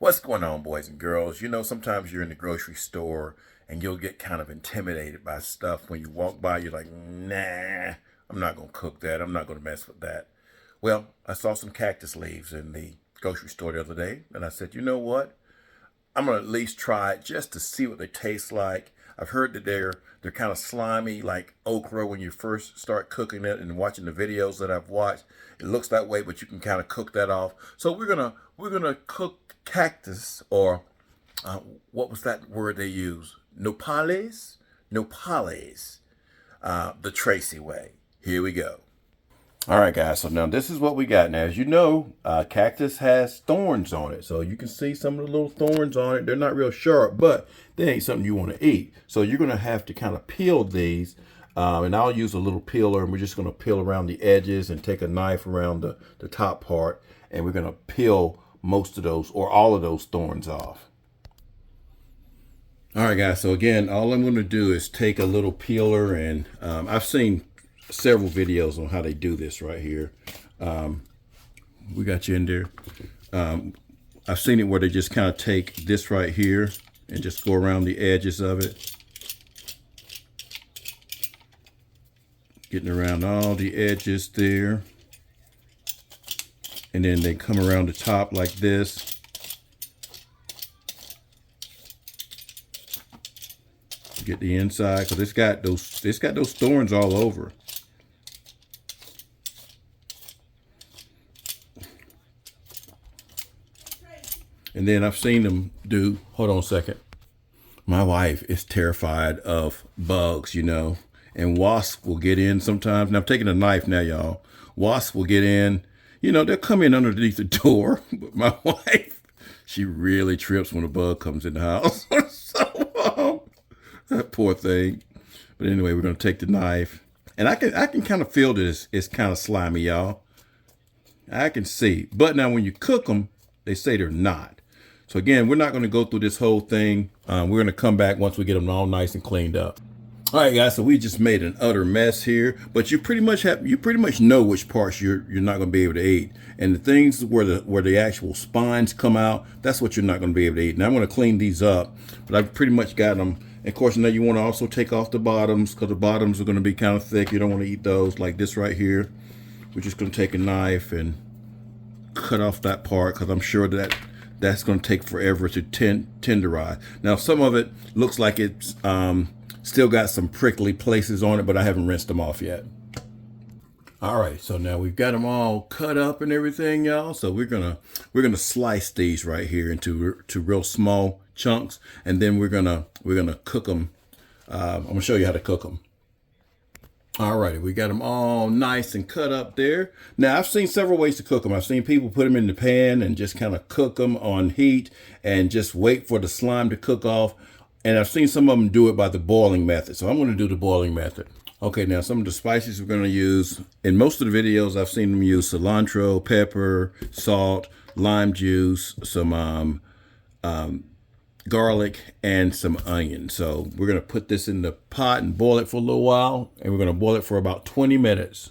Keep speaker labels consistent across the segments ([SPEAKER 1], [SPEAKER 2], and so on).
[SPEAKER 1] What's going on, boys and girls? You know, sometimes you're in the grocery store and you'll get kind of intimidated by stuff. When you walk by, you're like, nah, I'm not going to cook that. I'm not going to mess with that. Well, I saw some cactus leaves in the grocery store the other day, and I said, you know what? I'm going to at least try it just to see what they taste like. I've heard that they're kind of slimy, like okra when you first start cooking it, and watching the videos that I've watched, it looks that way, but you can kind of cook that off. So we're gonna cook cactus, or what was that word they use? Nopales, nopales, the Tracy way. Here we go. All right, guys, so now this is what we got. Now, as you know, cactus has thorns on it. So you can see some of the little thorns on it. They're not real sharp, but they ain't something you want to eat. So you're going to have to kind of peel these. And I'll use a little peeler, and we're just going to peel around the edges and take a knife around the top part. And we're going to peel most of those or all of those thorns off. All right, guys, so again, all I'm going to do is take a little peeler, and I've seen several videos on how they do this right here. We got you in there. I've seen it where they just kind of take this right here and just go around the edges of it, getting around all the edges there, and then they come around the top like this. Get the inside, because it's got those thorns all over. And then I've seen them do, hold on a second. My wife is terrified of bugs, you know, and wasps will get in sometimes. Now I'm taking a knife now, y'all. Wasps will get in, you know, they'll come in underneath the door. But my wife, she really trips when a bug comes in the house. So, that poor thing. But anyway, we're going to take the knife. And I can kind of feel this. It's kind of slimy, y'all. I can see. But now when you cook them, they say they're not. So again, we're not going to go through this whole thing. We're going to come back once we get them all nice and cleaned up. All right, guys. So we just made an utter mess here, but you pretty much know which parts you're not going to be able to eat, and the things where the actual spines come out, that's what you're not going to be able to eat. Now I'm going to clean these up, but I've pretty much got them. And of course, now you want to also take off the bottoms, because the bottoms are going to be kind of thick. You don't want to eat those, like this right here. We're just going to take a knife and cut off that part, because I'm sure that's going to take forever to tenderize. Now, some of it looks like it's still got some prickly places on it, but I haven't rinsed them off yet. All right, so now we've got them all cut up and everything, y'all. So we're gonna slice these right here into real small chunks, and then we're gonna cook them. I'm gonna show you how to cook them. All righty, we got them all nice and cut up there. Now, I've seen several ways to cook them. I've seen people put them in the pan and just kind of cook them on heat and just wait for the slime to cook off. And I've seen some of them do it by the boiling method. So I'm going to do the boiling method. Okay, now some of the spices we're going to use. In most of the videos, I've seen them use cilantro, pepper, salt, lime juice, some garlic, and some onion. So we're going to put this in the pot and boil it for a little while, and we're going to boil it for about 20 minutes.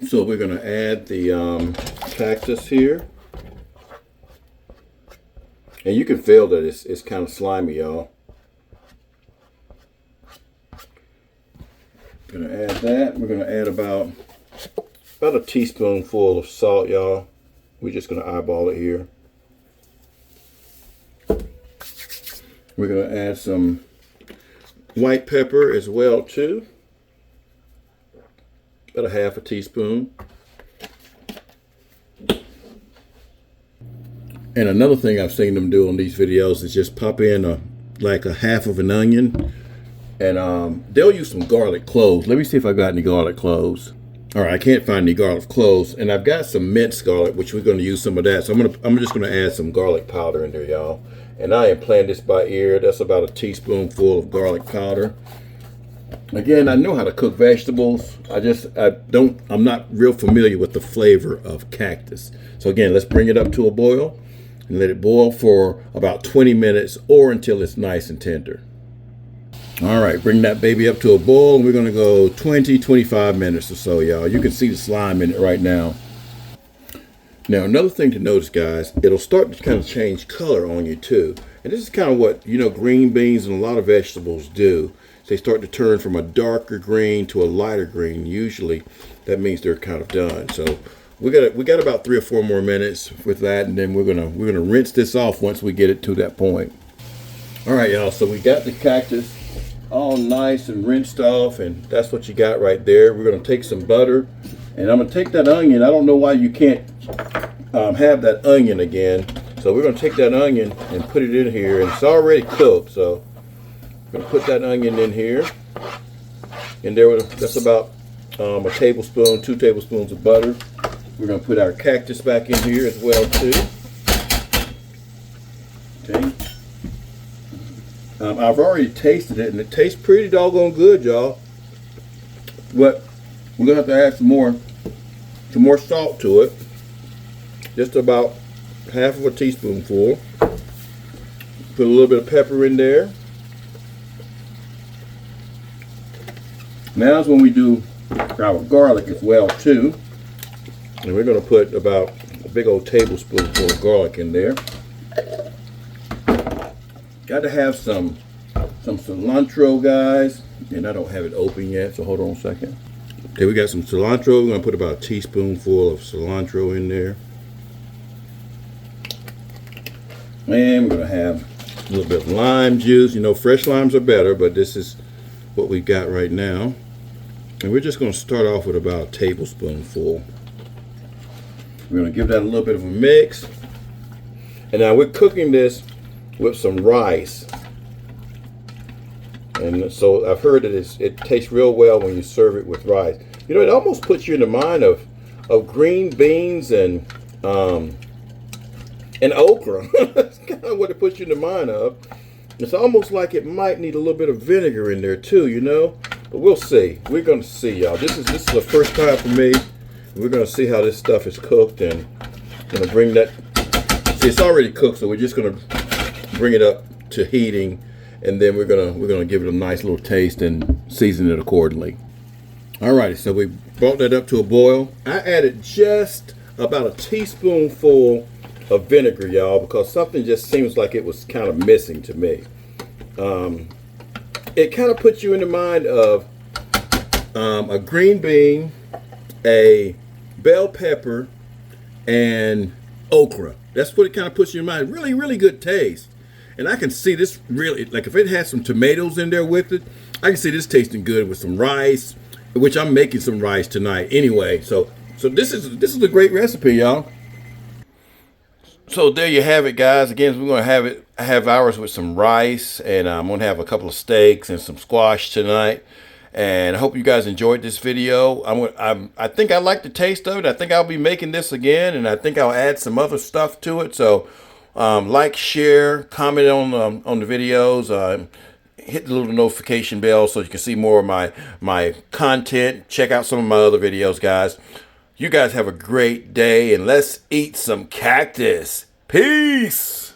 [SPEAKER 1] So we're going to add the cactus here, and you can feel that it's kind of slimy, y'all. Going to add that. We're going to add about a teaspoonful of salt, y'all. We're just going to eyeball it here. We're going to add some white pepper as well, too. About a half a teaspoon. And another thing I've seen them do on these videos is just pop in like a half of an onion. And they'll use some garlic cloves. Let me see if I got any garlic cloves. All right, I can't find any garlic cloves. And I've got some minced garlic, which we're going to use some of that. So I'm just going to add some garlic powder in there, y'all. And I am playing this by ear. That's about a teaspoonful of garlic powder. Again, I know how to cook vegetables. I'm not real familiar with the flavor of cactus. So again, let's bring it up to a boil and let it boil for about 20 minutes or until it's nice and tender. All right, bring that baby up to a boil, and we're going to go 20, 25 minutes or so, y'all. You can see the slime in it right now. Now, another thing to notice, guys, it'll start to kind of change color on you too. And this is kind of what, green beans and a lot of vegetables do. They start to turn from a darker green to a lighter green. Usually that means they're kind of done. So we got about 3 or 4 more minutes with that, and then we're gonna rinse this off once we get it to that point. All right, y'all, so we got the cactus all nice and rinsed off, and that's what you got right there. We're gonna take some butter, and I'm gonna take that onion. I don't know why you can't have that onion again. So we're gonna take that onion and put it in here, and it's already cooked. So I'm gonna put that onion in here, and that's about a tablespoon, 2 tablespoons of butter. We're gonna put our cactus back in here as well too. Okay. I've already tasted it, and it tastes pretty doggone good, y'all. But we're gonna have to add some more salt to it. Just about half of a teaspoonful. Put a little bit of pepper in there. Now is when we do our garlic as well too. And we're gonna put about a big old tablespoonful of garlic in there. Got to have some cilantro, guys, and I don't have it open yet, so hold on a second. Okay, we got some cilantro. We're gonna put about a teaspoonful of cilantro in there, and we're gonna have a little bit of lime juice. Fresh limes are better, but this is what we got right now. And we're just gonna start off with about a tablespoonful. We're gonna give that a little bit of a mix, and now we're cooking this with some rice. And so I've heard that it tastes real well when you serve it with rice. It almost puts you in the mind of green beans and okra. That's kind of what it puts you in the mind of. It's almost like it might need a little bit of vinegar in there too, But we'll see. We're gonna see, y'all. This is the first time for me. We're gonna see how this stuff is cooked, and gonna bring that. See, it's already cooked, so we're just gonna bring it up to heating, and then we're gonna give it a nice little taste and season it accordingly. Alrighty, so we brought that up to a boil. I added just about a teaspoonful of vinegar, y'all, because something just seems like it was kind of missing to me. It kind of puts you in the mind of a green bean, a bell pepper, and okra. That's what it kind of puts you in mind. Really, really good taste. And I can see this really, like if it has some tomatoes in there with it, I can see this tasting good with some rice, which I'm making some rice tonight anyway. So this is a great recipe, y'all. So there you have it, guys. Again, we're gonna have ours with some rice, and I'm gonna have a couple of steaks and some squash tonight. And I hope you guys enjoyed this video. I think I like the taste of it. I think I'll be making this again, and I think I'll add some other stuff to it. So like, share, comment on the videos. Hit the little notification bell so you can see more of my content. Check out some of my other videos, guys. You guys have a great day, and let's eat some cactus. Peace.